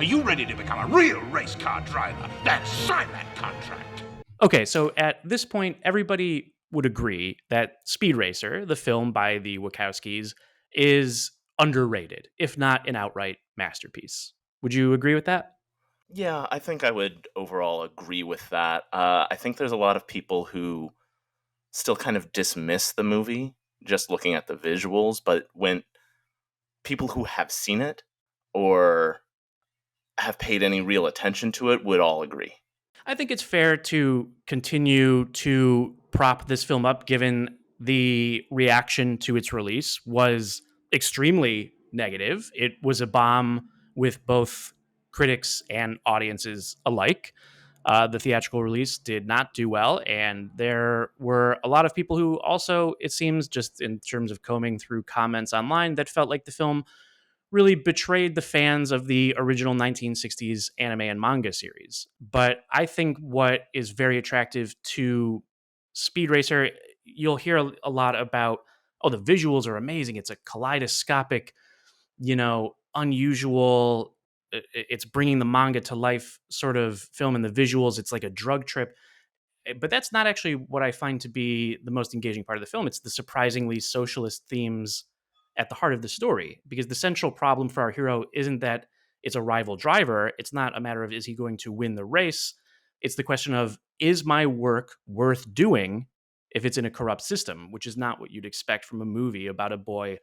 Are you ready to become a real race car driver? Then sign that contract. Okay, so at this point, everybody would agree that Speed Racer, the film by the Wachowskis, is underrated, if not an outright masterpiece. Would you agree with that? Yeah, I think I would overall agree with that. I think there's a lot of people who still kind of dismiss the movie just looking at the visuals, but when people who have seen it or have paid any real attention to it would all agree. I think it's fair to continue to prop this film up given the reaction to its release was extremely negative. It was a bomb with both critics and audiences alike. The theatrical release did not do well, and there were a lot of people who also, it seems, just in terms of combing through comments online, that felt like the film really betrayed the fans of the original 1960s anime and manga series. But I think what is very attractive to Speed Racer, you'll hear a lot about, oh, the visuals are amazing. It's a kaleidoscopic, unusual, it's bringing the manga to life sort of film, and the visuals, it's like a drug trip. But that's not actually what I find to be the most engaging part of the film. It's the surprisingly socialist themes at the heart of the story, because the central problem for our hero isn't that it's a rival driver. It's not a matter of is he going to win the race. It's the question of, is my work worth doing if it's in a corrupt system, which is not what you'd expect from a movie about a boy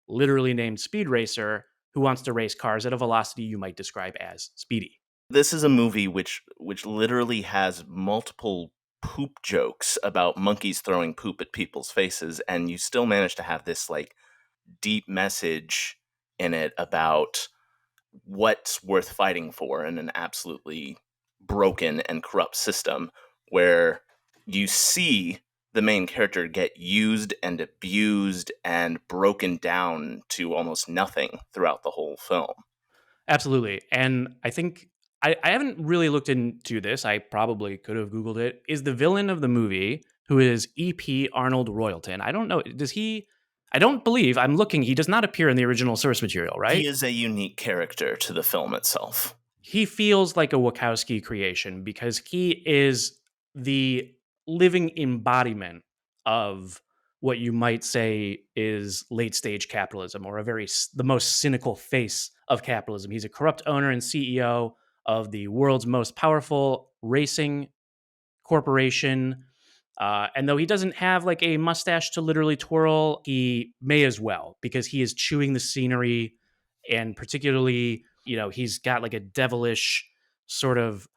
literally named Speed Racer who wants to race cars at a velocity you might describe as speedy. This is a movie which literally has multiple poop jokes about monkeys throwing poop at people's faces, and you still manage to have this like deep message in it about what's worth fighting for in an absolutely broken and corrupt system where you see the main character get used and abused and broken down to almost nothing throughout the whole film. Absolutely. And I think I haven't really looked into this. I probably could have Googled it. Is the villain of the movie, who is E.P. Arnold Royalton? I don't know. Does he? I don't believe, I'm looking, he does not appear in the original source material, He right? is a unique character to the film itself. He feels like a Wachowski creation because he is the living embodiment of what you might say is late stage capitalism, or the most cynical face of capitalism. He's a corrupt owner and CEO of the world's most powerful racing corporation. And though he doesn't have like a mustache to literally twirl, he may as well, because he is chewing the scenery. And particularly, he's got like a devilish sort of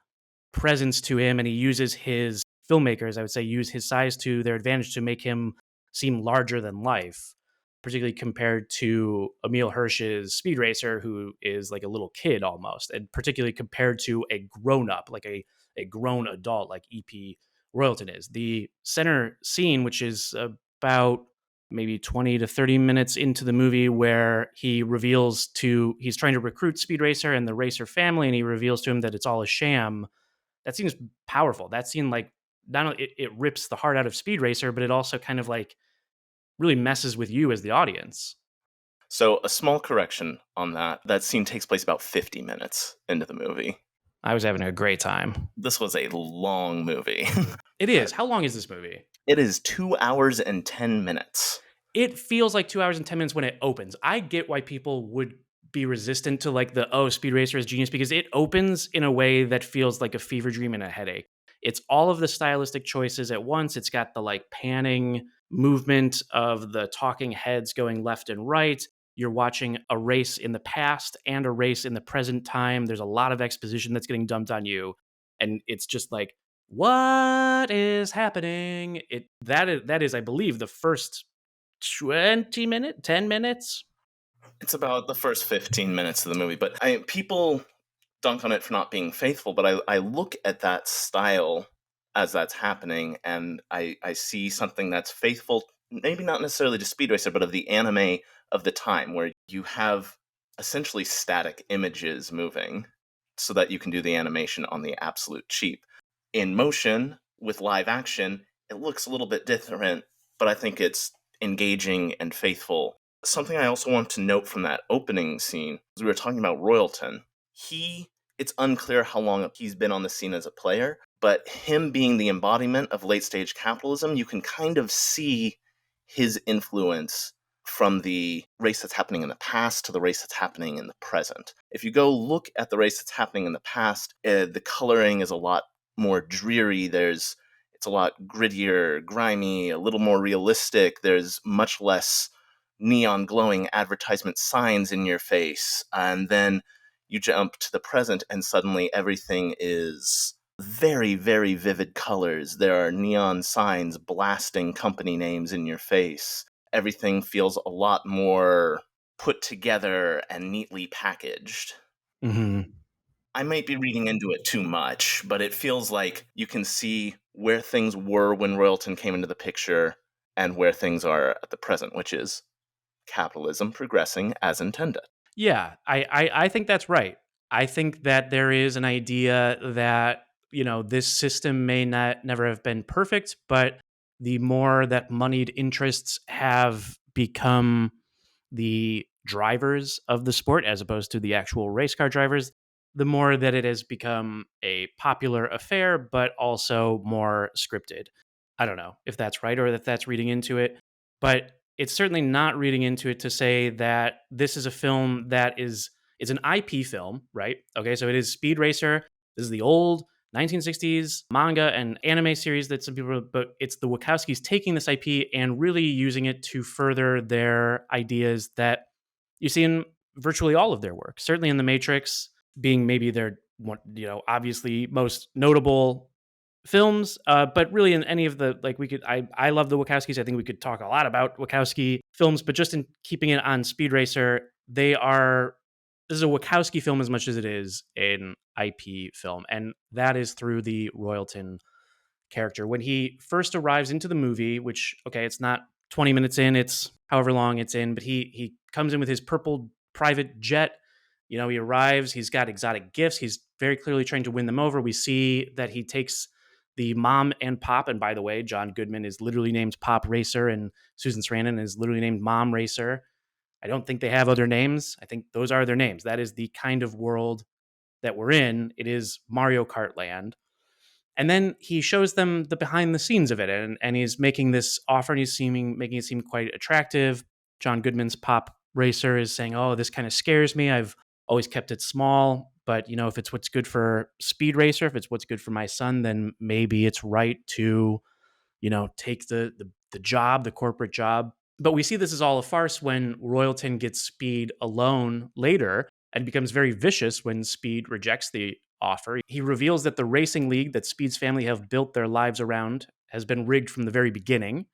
presence to him. And he uses his filmmakers, I would say, use his size to their advantage to make him seem larger than life, particularly compared to Emil Hirsch's Speed Racer, who is like a little kid almost, and particularly compared to a grown up, like a grown adult like EP Royalton is. The center scene, which is about maybe 20 to 30 minutes into the movie, where he's trying to recruit Speed Racer and the Racer family, and he reveals to him that it's all a sham. That scene is powerful. That scene, like, not only it rips the heart out of Speed Racer, but it also kind of like really messes with you as the audience. So, a small correction on that. That scene takes place about 50 minutes into the movie. I was having a great time. This was a long movie. It is. How long is this movie? It is 2 hours and 10 minutes. It feels like 2 hours and 10 minutes when it opens. I get why people would be resistant to like Speed Racer is genius, because it opens in a way that feels like a fever dream and a headache. It's all of the stylistic choices at once. It's got the like panning movement of the talking heads going left and right. You're watching a race in the past and a race in the present time. There's a lot of exposition that's getting dumped on you. And it's just like, what is happening? That is, I believe, the first 10 minutes. It's about the first 15 minutes of the movie, but people dunk on it for not being faithful, but I look at that style as that's happening, and I see something that's faithful, maybe not necessarily to Speed Racer, but of the anime of the time, where you have essentially static images moving so that you can do the animation on the absolute cheap. In motion, with live action, it looks a little bit different, but I think it's engaging and faithful. Something I also want to note from that opening scene is we were talking about Royalton. it's unclear how long he's been on the scene as a player, but him being the embodiment of late stage capitalism, you can kind of see his influence from the race that's happening in the past to the race that's happening in the present. If you go look at the race that's happening in the past, the coloring is a lot more dreary. It's a lot grittier, grimy, a little more realistic. There's much less neon glowing advertisement signs in your face. And then you jump to the present and suddenly everything is very, very vivid colors. There are neon signs blasting company names in your face. Everything feels a lot more put together and neatly packaged. Mm-hmm. I might be reading into it too much, but it feels like you can see where things were when Royalton came into the picture and where things are at the present, which is capitalism progressing as intended. Yeah, I think that's right. I think that there is an idea that, this system may not never have been perfect, but the more that moneyed interests have become the drivers of the sport as opposed to the actual race car drivers, the more that it has become a popular affair, but also more scripted. I don't know if that's right or if that's reading into it, but it's certainly not reading into it to say that this is a film that it's an IP film, right? Okay, so it is Speed Racer. This is the old 1960s manga and anime series that some people, but it's the Wachowskis taking this IP and really using it to further their ideas that you see in virtually all of their work. Certainly in The Matrix, being maybe their one, obviously most notable films, but really in any of the I love the Wachowskis. I think we could talk a lot about Wachowski films, but just in keeping it on Speed Racer, this is a Wachowski film as much as it is an IP film, and that is through the Royalton character. When he first arrives into the movie, which, okay, it's not 20 minutes in, it's however long it's in, but he comes in with his purple private jet. He arrives, he's got exotic gifts, he's very clearly trying to win them over. We see that he takes the mom and pop, and by the way, John Goodman is literally named Pop Racer and Susan Sarandon is literally named Mom Racer. I don't think they have other names. I think those are their names. That is the kind of world that we're in. It is Mario Kart land. And then he shows them the behind the scenes of it, and he's making this offer, and he's making it seem quite attractive. John Goodman's Pop Racer is saying, "Oh, this kind of scares me. I've always kept it small, but if it's what's good for Speed Racer, if it's what's good for my son, then maybe it's right to take the job, the corporate job." But we see this is all a farce when Royalton gets Speed alone later and becomes very vicious when Speed rejects the offer. He reveals that the racing league that Speed's family have built their lives around has been rigged from the very beginning,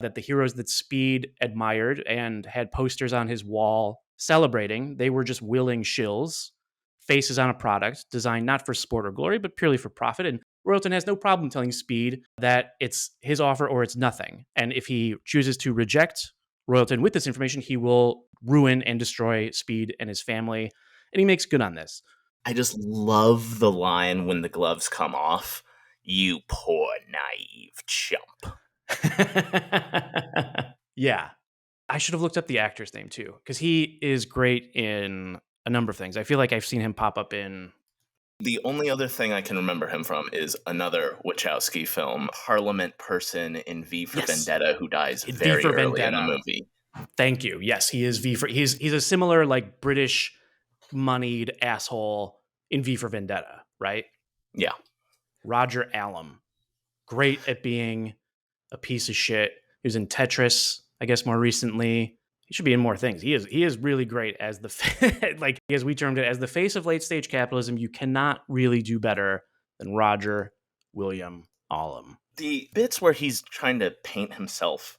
that the heroes that Speed admired and had posters on his wall celebrating, they were just willing shills, faces on a product designed not for sport or glory, but purely for profit. And Royalton has no problem telling Speed that it's his offer or it's nothing. And if he chooses to reject Royalton with this information, he will ruin and destroy Speed and his family. And he makes good on this. I just love the line when the gloves come off. You poor naive chump. Yeah. I should have looked up the actor's name too, because he is great in a number of things. I feel like I've seen him pop up in. The only other thing I can remember him from is another Wachowski film, Parliament person in V for Yes. Vendetta, who dies In V very for early in the Vendetta. movie. Thank you. Yes, he is V for. He's a similar like British moneyed asshole in V for Vendetta, right? Yeah. Roger Allam, great at being a piece of shit. He was in Tetris, I guess, more recently. He should be in more things. He is really great as the like as we termed it, as the face of late stage capitalism. You cannot really do better than Roger William Allam. The bits where he's trying to paint himself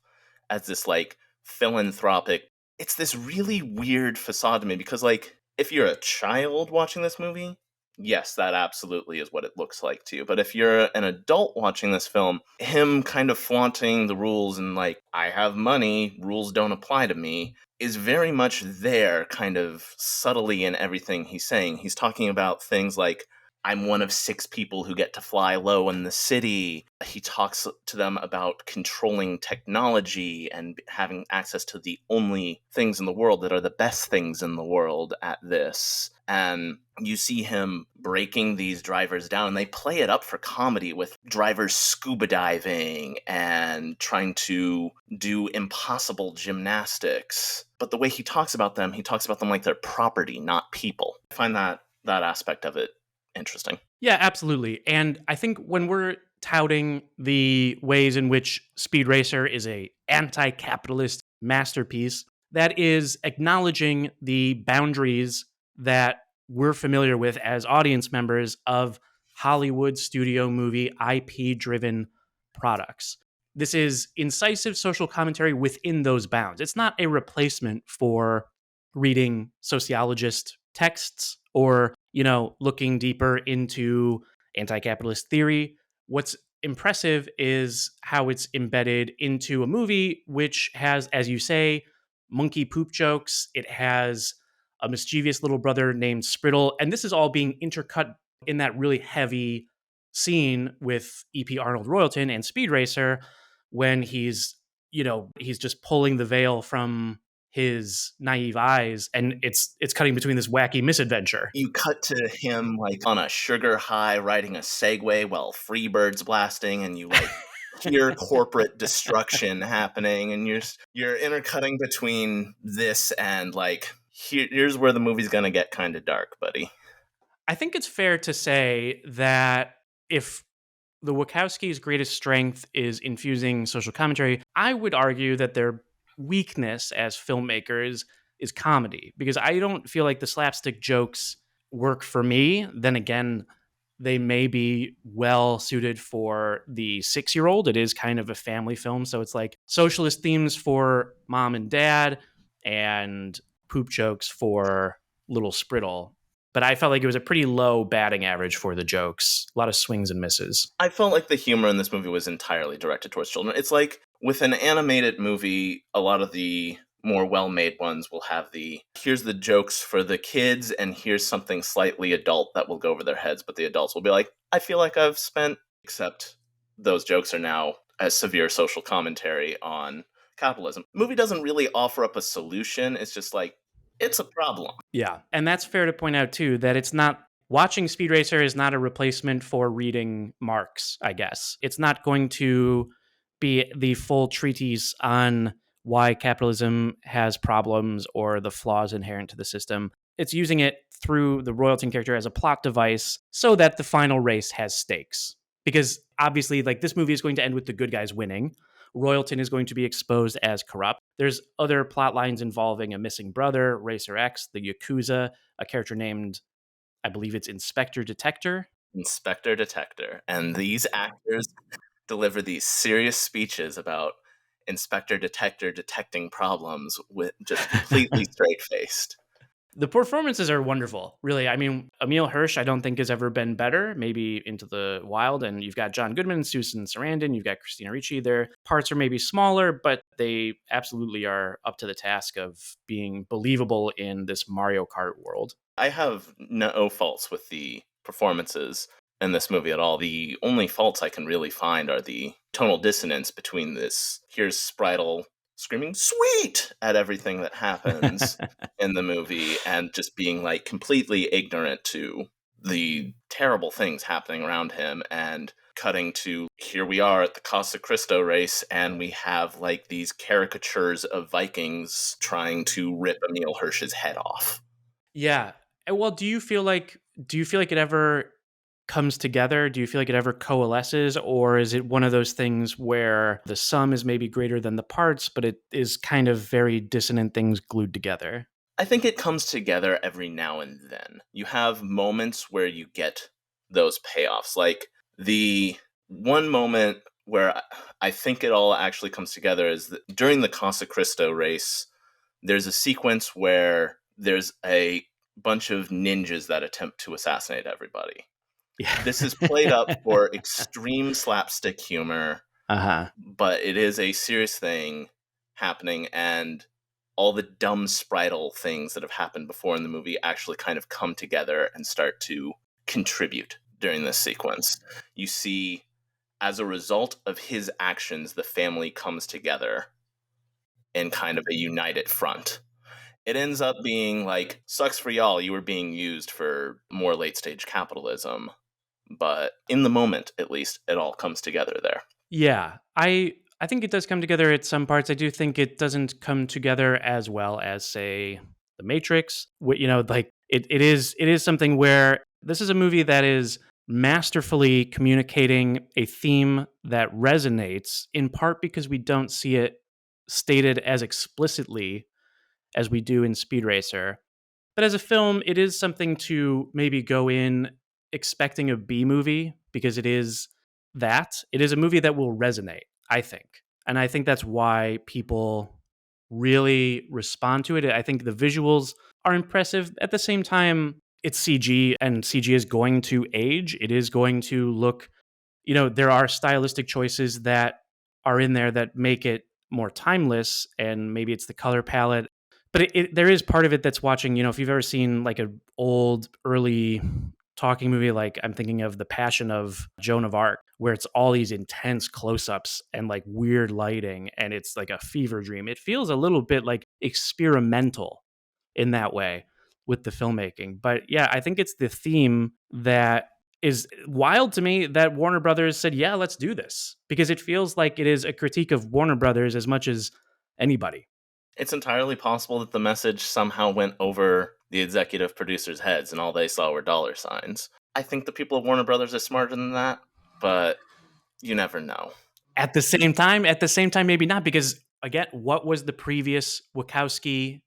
as this like philanthropic, it's this really weird facade to me because like if you're a child watching this movie, yes, that absolutely is what it looks like to you. But if you're an adult watching this film, him kind of flaunting the rules and like, I have money, rules don't apply to me, is very much there kind of subtly in everything he's saying. He's talking about things like, I'm one of 6 people who get to fly low in the city. He talks to them about controlling technology and having access to the only things in the world that are the best things in the world at this. And you see him breaking these drivers down, and they play it up for comedy with drivers scuba diving and trying to do impossible gymnastics. But the way he talks about them like they're property, not people. I find that aspect of it interesting. Yeah, absolutely. And I think when we're touting the ways in which Speed Racer is a anti-capitalist masterpiece, that is acknowledging the boundaries that we're familiar with as audience members of Hollywood studio movie IP-driven products. This is incisive social commentary within those bounds. It's not a replacement for reading sociologist texts or, looking deeper into anti-capitalist theory. What's impressive is how it's embedded into a movie which has, as you say, monkey poop jokes. It has a mischievous little brother named Sprittle, and this is all being intercut in that really heavy scene with EP Arnold Royalton and Speed Racer when he's just pulling the veil from his naive eyes, and it's cutting between this wacky misadventure. You cut to him like on a sugar high riding a Segway while Freebird's blasting, and you like hear corporate destruction happening, and you're intercutting between this and like here's where the movie's gonna get kind of dark, buddy. I think it's fair to say that if the Wachowskis' greatest strength is infusing social commentary, I would argue that their weakness as filmmakers is comedy, because I don't feel like the slapstick jokes work for me. Then again, they may be well suited for the 6-year-old. It is kind of a family film, so it's like socialist themes for mom and dad and poop jokes for little Sprittle. But I felt like it was a pretty low batting average for the jokes. A lot of swings and misses. I felt like the humor in this movie was entirely directed towards children. It's like with an animated movie, a lot of the more well-made ones will have here's the jokes for the kids and here's something slightly adult that will go over their heads, but the adults will be like, I feel like I've spent, except those jokes are now a severe social commentary on capitalism. The movie doesn't really offer up a solution. It's just like, it's a problem. Yeah. And that's fair to point out, too, that it's not watching Speed Racer is not a replacement for reading Marx, I guess. It's not going to be the full treatise on why capitalism has problems or the flaws inherent to the system. It's using it through the Royalton character as a plot device so that the final race has stakes. Because obviously, like, this movie is going to end with the good guys winning. Royalton is going to be exposed as corrupt. There's other plot lines involving a missing brother, Racer X, the Yakuza, a character named, I believe it's Inspector Detector. Inspector Detector. And these actors deliver these serious speeches about Inspector Detector detecting problems with just completely straight-faced. The performances are wonderful, really. I mean, Emile Hirsch, I don't think has ever been better, maybe Into the Wild. And you've got John Goodman, Susan Sarandon, you've got Christina Ricci. Their parts are maybe smaller, but they absolutely are up to the task of being believable in this Mario Kart world. I have no faults with the performances in this movie at all. The only faults I can really find are the tonal dissonance between this, here's Spritle screaming sweet at everything that happens in the movie and just being like completely ignorant to the terrible things happening around him, and cutting to here we are at the Casa Cristo race and we have like these caricatures of Vikings trying to rip Emile Hirsch's head off. Yeah. Well, do you feel like it ever comes together? Do you feel like it ever coalesces, or is it one of those things where the sum is maybe greater than the parts, but it is kind of very dissonant things glued together? I think it comes together every now and then. You have moments where you get those payoffs. Like the one moment where I think it all actually comes together is that during the Casa Cristo race, there's a sequence where there's a bunch of ninjas that attempt to assassinate everybody. Yeah. This is played up for extreme slapstick humor, Uh-huh. but it is a serious thing happening, and all the dumb Spritle things that have happened before in the movie actually kind of come together and start to contribute during this sequence. You see, as a result of his actions, the family comes together in kind of a united front. It ends up being like, sucks for y'all, you were being used for more late stage capitalism. But in the moment, at least, it all comes together there. Yeah, I think it does come together at some parts. I do think it doesn't come together as well as, say, The Matrix. Like it is something where this is a movie that is masterfully communicating a theme that resonates, in part because we don't see it stated as explicitly as we do in Speed Racer. But as a film, it is something to maybe go in expecting a B movie, because it is that. It is a movie that will resonate, I think. And I think that's why people really respond to it. I think the visuals are impressive. At the same time, it's CG, and CG is going to age. It is going to look, there are stylistic choices that are in there that make it more timeless, and maybe it's the color palette. But there is part of it that's watching, if you've ever seen like an old early talking movie, like I'm thinking of The Passion of Joan of Arc, where it's all these intense close-ups and like weird lighting, and it's like a fever dream. It feels a little bit like experimental in that way with the filmmaking. But yeah, I think it's the theme that is wild to me, that Warner Brothers said, yeah, let's do this, because it feels like it is a critique of Warner Brothers as much as anybody. It's entirely possible that the message somehow went over the executive producers' heads and all they saw were dollar signs. I think the people of Warner Brothers are smarter than that, but you never know. At the same time, maybe not, because again, what was the previous Wachowski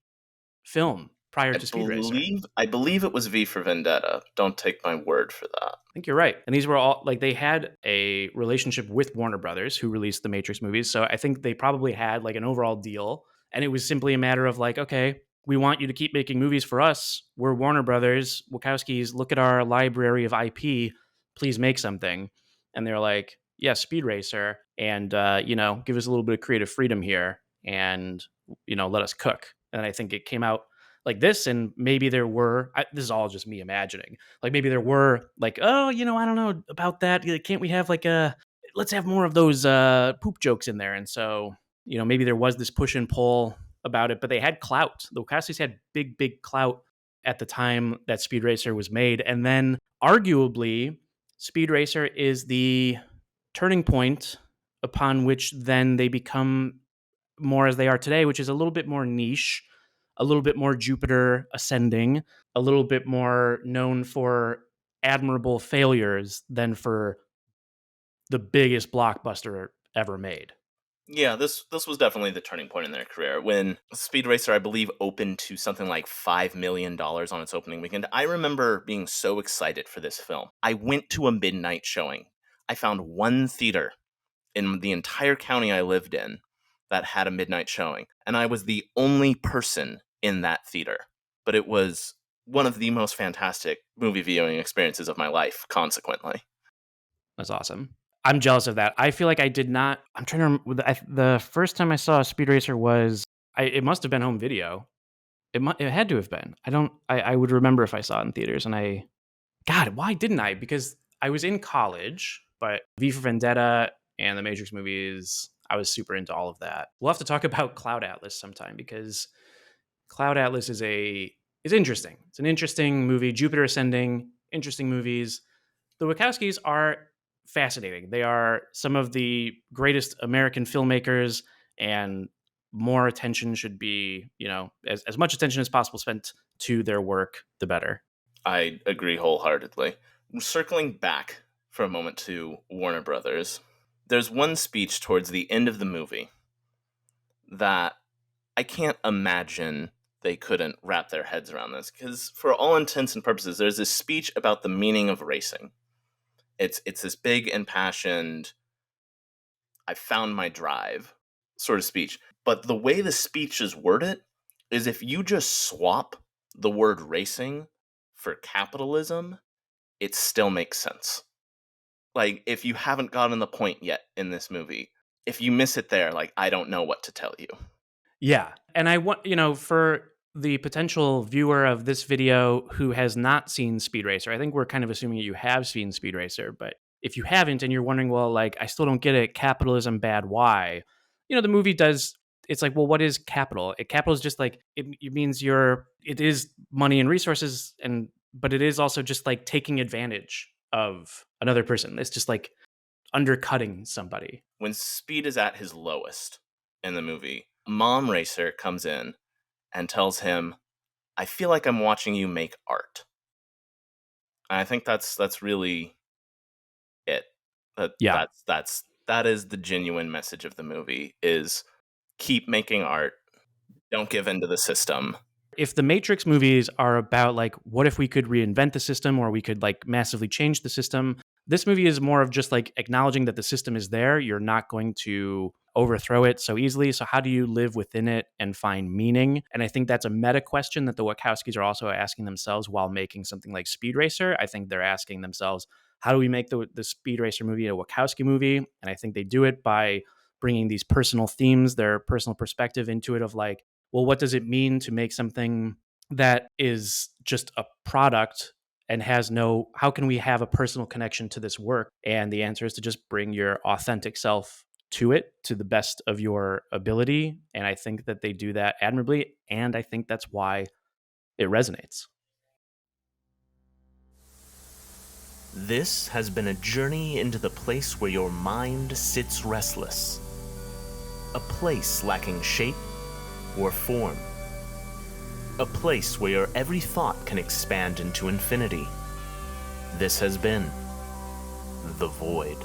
film prior to Speed Racer? I believe it was V for Vendetta. Don't take my word for that. I think you're right. And these were all like, they had a relationship with Warner Brothers, who released the Matrix movies. So I think they probably had like an overall deal. And it was simply a matter of like, okay, we want you to keep making movies for us. We're Warner Brothers, Wachowskis. Look at our library of IP. Please make something. And they're like, yeah, Speed Racer. And, give us a little bit of creative freedom here, and, let us cook. And I think it came out like this, and maybe there were, this is all just me imagining, like maybe there were like, oh, I don't know about that. Can't we have like let's have more of those poop jokes in there? And so, maybe there was this push and pull about it, but they had clout. The Wachowskis had big clout at the time that Speed Racer was made. And then arguably, Speed Racer is the turning point upon which then they become more as they are today, which is a little bit more niche, a little bit more Jupiter ascending, a little bit more known for admirable failures than for the biggest blockbuster ever made. Yeah, this was definitely the turning point in their career. When Speed Racer, I believe, opened to something like $5 million on its opening weekend, I remember being so excited for this film. I went to a midnight showing. I found one theater in the entire county I lived in that had a midnight showing, and I was the only person in that theater. But it was one of the most fantastic movie viewing experiences of my life, consequently. That's awesome. I'm jealous of that. I feel like I did not. I'm trying to remember. The first time I saw Speed Racer was, it must have been home video. It had to have been. I would remember if I saw it in theaters. And God, why didn't I? Because I was in college, but V for Vendetta and the Matrix movies, I was super into all of that. We'll have to talk about Cloud Atlas sometime, because Cloud Atlas is interesting. It's an interesting movie. Jupiter Ascending, interesting movies. The Wachowskis are fascinating. They are some of the greatest American filmmakers, and more attention should be, as much attention as possible spent to their work, the better. I agree wholeheartedly. Circling back for a moment to Warner Brothers, there's one speech towards the end of the movie that I can't imagine they couldn't wrap their heads around this, because for all intents and purposes, there's this speech about the meaning of racing. It's this big impassioned, I found my drive sort of speech. But the way the speech is worded is, if you just swap the word racing for capitalism, it still makes sense. Like, if you haven't gotten the point yet in this movie, if you miss it there, like, I don't know what to tell you. Yeah. And I want, for the potential viewer of this video who has not seen Speed Racer, I think we're kind of assuming that you have seen Speed Racer, but if you haven't and you're wondering, well, like, I still don't get it, capitalism bad, why? The movie does, it's like, well, what is capital? Capital is just like, it means it is money and resources, but it is also just like taking advantage of another person. It's just like undercutting somebody. When Speed is at his lowest in the movie, Mom Racer comes in and tells him, I feel like I'm watching you make art. And I think that's really it. Yeah. That is the genuine message of the movie, is keep making art. Don't give in to the system. If the Matrix movies are about like, what if we could reinvent the system, or we could like massively change the system, this movie is more of just like acknowledging that the system is there. You're not going to overthrow it so easily. So how do you live within it and find meaning? And I think that's a meta question that the Wachowskis are also asking themselves while making something like Speed Racer. I think they're asking themselves, how do we make the Speed Racer movie a Wachowski movie? And I think they do it by bringing these personal themes, their personal perspective into it, of like, well, what does it mean to make something that is just a product and how can we have a personal connection to this work? And the answer is to just bring your authentic self to it to the best of your ability. And I think that they do that admirably. And I think that's why it resonates. This has been a journey into the place where your mind sits restless. A place lacking shape or form. A place where your every thought can expand into infinity. This has been The Void.